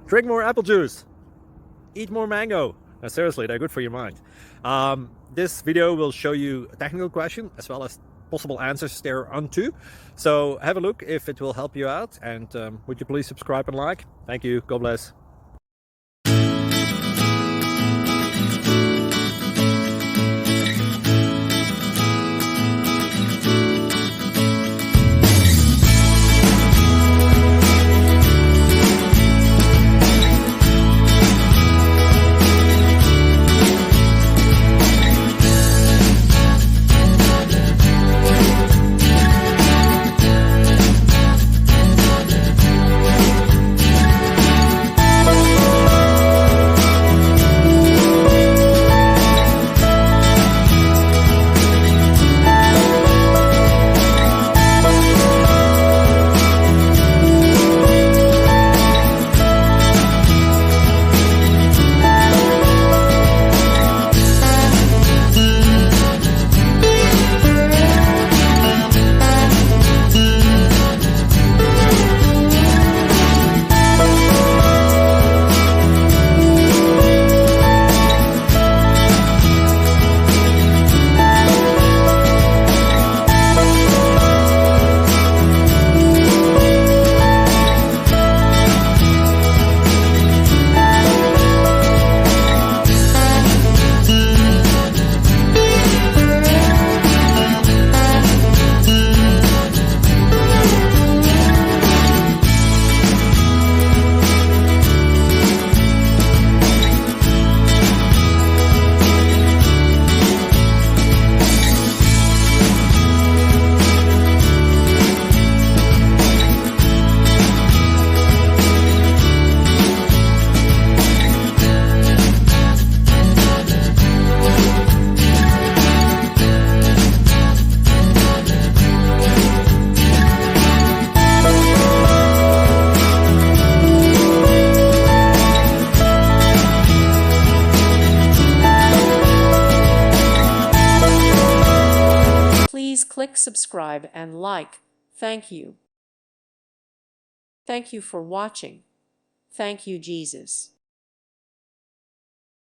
Drink more apple juice. Eat more mango. No, seriously, they're good for your mind. This video will show you a technical question as well as possible answers thereunto. So have a look if it will help you out, and would you please subscribe and like? Thank you. God bless. Please click subscribe and like. Thank you. Thank you for watching. Thank you, Jesus.